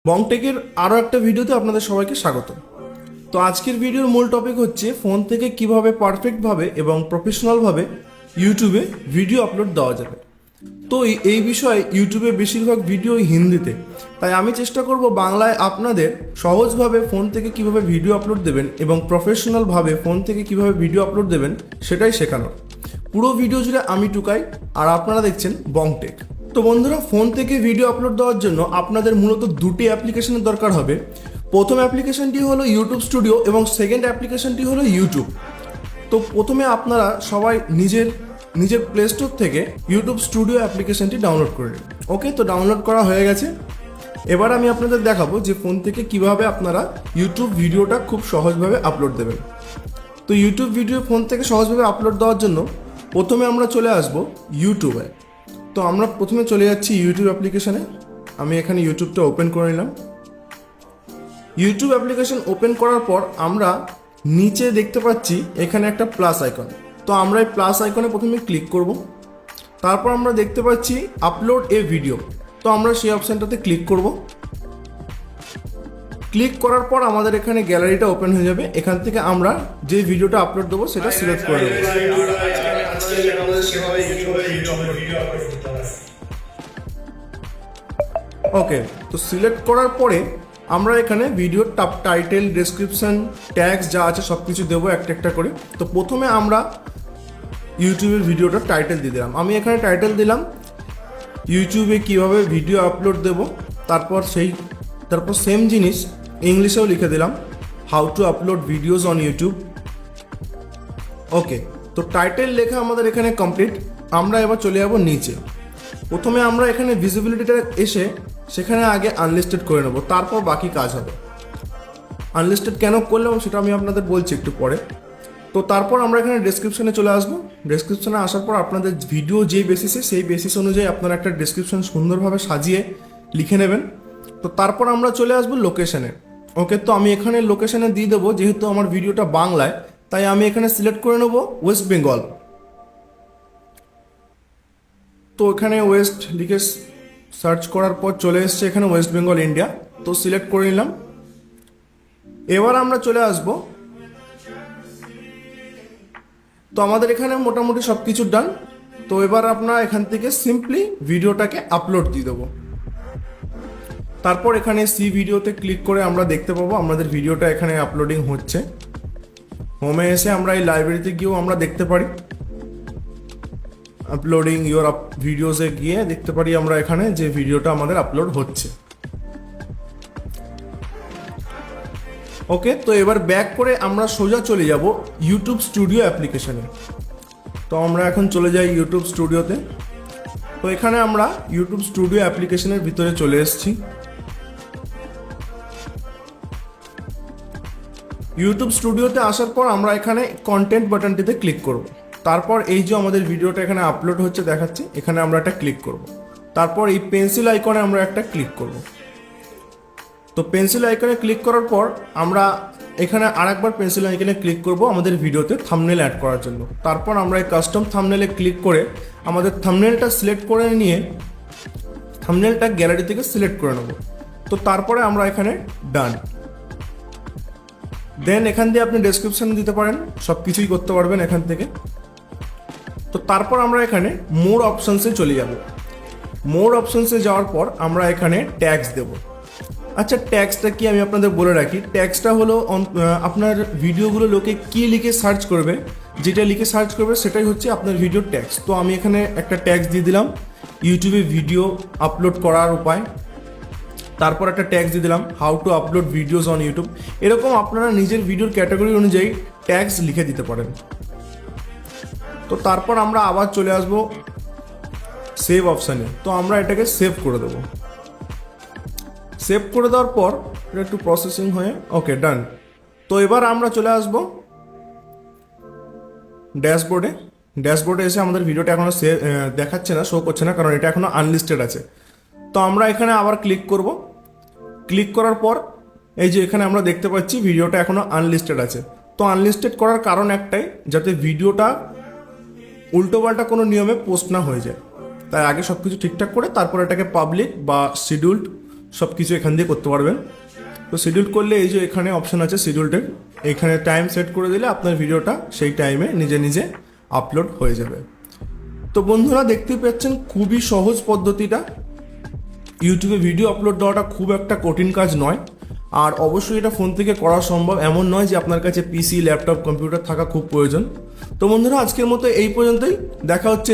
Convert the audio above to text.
বংটেকের আরও একটা ভিডিওতে আপনাদের সবাইকে স্বাগত। তো আজকের ভিডিওর মূল টপিক হচ্ছে ফোন থেকে কিভাবে পারফেক্টভাবে এবং প্রফেশনালভাবে ইউটিউবে ভিডিও আপলোড দেওয়া যাবে। তো এই বিষয়ে ইউটিউবে বেশিরভাগ ভিডিও হিন্দিতে, তাই আমি চেষ্টা করব বাংলায় আপনাদের সহজভাবে ফোন থেকে কিভাবে ভিডিও আপলোড দেবেন এবং প্রফেশনালভাবে ফোন থেকে কিভাবে ভিডিও আপলোড দেবেন সেটাই শেখানোর। পুরো ভিডিও জুড়ে আমি টুকাই আর আপনারা দেখছেন বংটেক। তো বন্ধুরা, ফোন থেকে ভিডিও আপলোড দেওয়ার জন্য আপনাদের মূলত দুটি অ্যাপ্লিকেশনের দরকার হবে। প্রথম অ্যাপ্লিকেশনটি হলো ইউটিউব স্টুডিও এবং সেকেন্ড অ্যাপ্লিকেশনটি হলো ইউটিউব। তো প্রথমে আপনারা সবাই নিজের প্লে স্টোর থেকে ইউটিউব স্টুডিও অ্যাপ্লিকেশনটি ডাউনলোড করে নিন। ওকে, তো ডাউনলোড করা হয়ে গেছে। এবার আমি আপনাদের দেখাবো যে ফোন থেকে কিভাবে আপনারা ইউটিউব ভিডিওটা খুব সহজভাবে আপলোড দেবেন। তো ইউটিউব ভিডিও ফোন থেকে সহজভাবে আপলোড দেওয়ার জন্য প্রথমে আমরা চলে আসব ইউটিউবে। তো আমরা প্রথমে চলে যাচ্ছি ইউটিউব অ্যাপ্লিকেশনে। আমি এখানে ইউটিউবটা ওপেন করে নিলাম। ইউটিউব অ্যাপ্লিকেশন ওপেন করার পর আমরা নিচে দেখতে পাচ্ছি এখানে একটা প্লাস আইকন। তো আমরা এই প্লাস আইকনে প্রথমে ক্লিক করব। তারপর আমরা দেখতে পাচ্ছি আপলোড এ ভিডিও। তো আমরা সেই অপশানটাতে ক্লিক করব। ক্লিক করার পর আমাদের এখানে গ্যালারিটা ওপেন হয়ে যাবে। এখান থেকে আমরা যে ভিডিওটা আপলোড দেবো সেটা সিলেক্ট করে দেবো। ওকে, তো সিলেক্ট করার পরে আমরা এখানে ভিডিওর টাইটেল, ডেসক্রিপশন, ট্যাগস যা আছে সব কিছু দেবো একটা একটা করে। তো প্রথমে আমরা ইউটিউবের ভিডিওটার টাইটেল দিয়ে দিলাম। আমি এখানে টাইটেল দিলাম ইউটিউবে কিভাবে ভিডিও আপলোড দেব। তারপর সেম জিনিস ইংলিশেও লিখে দিলাম, how to upload videos on YouTube. Okay, তো টাইটেল লেখা আমাদের এখানে কমপ্লিট। আমরা এবার চলে যাব নিচে। প্রথমে আমরা এখানে ভিজিবিলিটিটা এসে সেখানে আগে আনলিস্টেড করে নেব, তারপর বাকি কাজ হবে। আনলিস্টেড কেন করলাম সেটা আমি আপনাদের বলছি একটু পরে। তো তারপর আমরা এখানে ডেসক্রিপশনে চলে আসবো। ডেসক্রিপশনে আসার পর আপনাদের ভিডিও যে বেসিসে সেই বেসিস অনুযায়ী আপনারা একটা ডেসক্রিপশন সুন্দরভাবে সাজিয়ে লিখে নেবেন। তো তারপর আমরা চলে আসবো লোকেশনে। ওকে, তো আমি এখানে লোকেশনে দিয়ে দেবো, যেহেতু আমার ভিডিওটা বাংলায় তাই আমি এখানে সিলেক্ট করে নেব ওয়েস্ট বেঙ্গল। তো এখানে ওয়েস্ট লিখে সার্চ করার পর চলে এসছে এখানে ওয়েস্ট বেঙ্গল ইন্ডিয়া। তো সিলেক্ট করে নিলাম। এবার আমরা চলে আসব। তো আমাদের এখানে মোটামুটি সব কিছু ডান। তো এবার আপনারা এখান থেকে সিম্পলি ভিডিওটাকে আপলোড দিয়ে দেবো। তারপর এখানে সি ভিডিওতে ক্লিক করে আমরা দেখতে পাবো আমাদের ভিডিওটা এখানে আপলোডিং হচ্ছে। হোমে এসে আমরা এই লাইব্রেরিতে গিয়েও আমরা দেখতে পারি, আপলোডিং ইউর ভিডিওসে গিয়ে দেখতে পারি আমরা এখানে যে ভিডিওটা আমাদের আপলোড হচ্ছে। ওকে, তো এবার ব্যাক করে আমরা সোজা চলে যাব ইউটিউব স্টুডিও অ্যাপ্লিকেশনে। তো আমরা এখন চলে যাই ইউটিউব স্টুডিওতে। তো এখানে আমরা ইউটিউব স্টুডিও অ্যাপ্লিকেশনের ভিতরে চলে এসেছি। ইউটিউব স্টুডিওতে আসার পর আমরা এখানে কন্টেন্ট বাটনটিতে ক্লিক করব। তারপর এই যে আমাদের ভিডিওটা এখানে আপলোড হচ্ছে দেখাচ্ছে, এখানে আমরা একটা ক্লিক করব। তারপর এই পেন্সিল আইকনে আমরা একটা ক্লিক করব। তো পেন্সিল আইকনে ক্লিক করার পর আমরা এখানে আরেকবার পেন্সিল আইকনে ক্লিক করব আমাদের ভিডিওতে থাম্বনেল অ্যাড করার জন্য। তারপর আমরা এই কাস্টম থাম্বনেলে ক্লিক করে আমাদের থাম্বনেলটা সিলেক্ট করে নিয়ে থাম্বনেলটা গ্যালারি থেকে সিলেক্ট করে নেব। তো তারপরে আমরা এখানে ডান। দেন এখান দিয়ে আপনি ডেসক্রিপশন দিতে পারেন, সব কিছুই করতে পারবেন এখান থেকে। তো তারপর আমরা এখানে মোর অপশনসে চলে যাব। মোর অপশনসে যাওয়ার পর আমরা এখানে ট্যাগস দেব। আচ্ছা, ট্যাগসটা কি আমি আপনাদের বলে রাখি। ট্যাগসটা হলো আপনার ভিডিওগুলো লোকে কি লিখে সার্চ করবে, যেটা লিখে সার্চ করবে সেটাই হচ্ছে আপনার ভিডিওর ট্যাগস। তো আমি এখানে একটা ট্যাগস দিয়ে দিলাম ইউটিউবে ভিডিও আপলোড করার উপায়। তারপর একটা ট্যাগস দিয়ে দিলাম how to upload videos on YouTube. এরকম আপনারা নিজের ভিডিওর ক্যাটাগরি অনুযায়ী ট্যাগস লিখে দিতে পারেন। তো তারপর আমরা আবার চলে আসব সেভ অপশানে। তো আমরা এটাকে সেভ করে দেবো। সেভ করে দেওয়ার পর এটা একটু প্রসেসিং হয়ে ওকে ডান। তো এবার আমরা চলে আসব ড্যাশবোর্ডে। ড্যাশবোর্ডে এসে আমাদের ভিডিওটা এখনো দেখাচ্ছে না, শো করছে না, কারণ এটা এখনো আনলিস্টেড আছে। তো আমরা এখানে আবার ক্লিক করব। ক্লিক করার পর এই যে এখানে আমরা দেখতে পাচ্ছি ভিডিওটা এখনো আনলিস্টেড আছে। তো আনলিস্টেড করার কারণ একটাই, যাতে ভিডিওটা উল্টোপাল্টা কোনো নিয়মে পোস্ট না হয়ে যায়। তাই আগে সব কিছু ঠিকঠাক করে তারপর এটাকে পাবলিক বা শিডিউলড সব কিছু এখান দিয়ে করতে পারবেন। তো শিডিউল করলে এই যে এখানে অপশন আছে শিডিউলটের, এখানে টাইম সেট করে দিলে আপনার ভিডিওটা সেই টাইমে নিজে নিজে আপলোড হয়ে যাবে। তো বন্ধুরা দেখতে পাচ্ছেন খুবই সহজ পদ্ধতিটা। ইউটিউবে ভিডিও আপলোড দেওয়াটা খুব একটা কঠিন কাজ নয়, আর অবশ্যই এটা ফোন থেকে করা সম্ভব, এমন নয় যে আপনার কাছে পিসি, ল্যাপটপ, কম্পিউটার থাকা খুব প্রয়োজন। তো বন্ধুরা আজকের মতো এই পর্যন্তই, দেখা হচ্ছে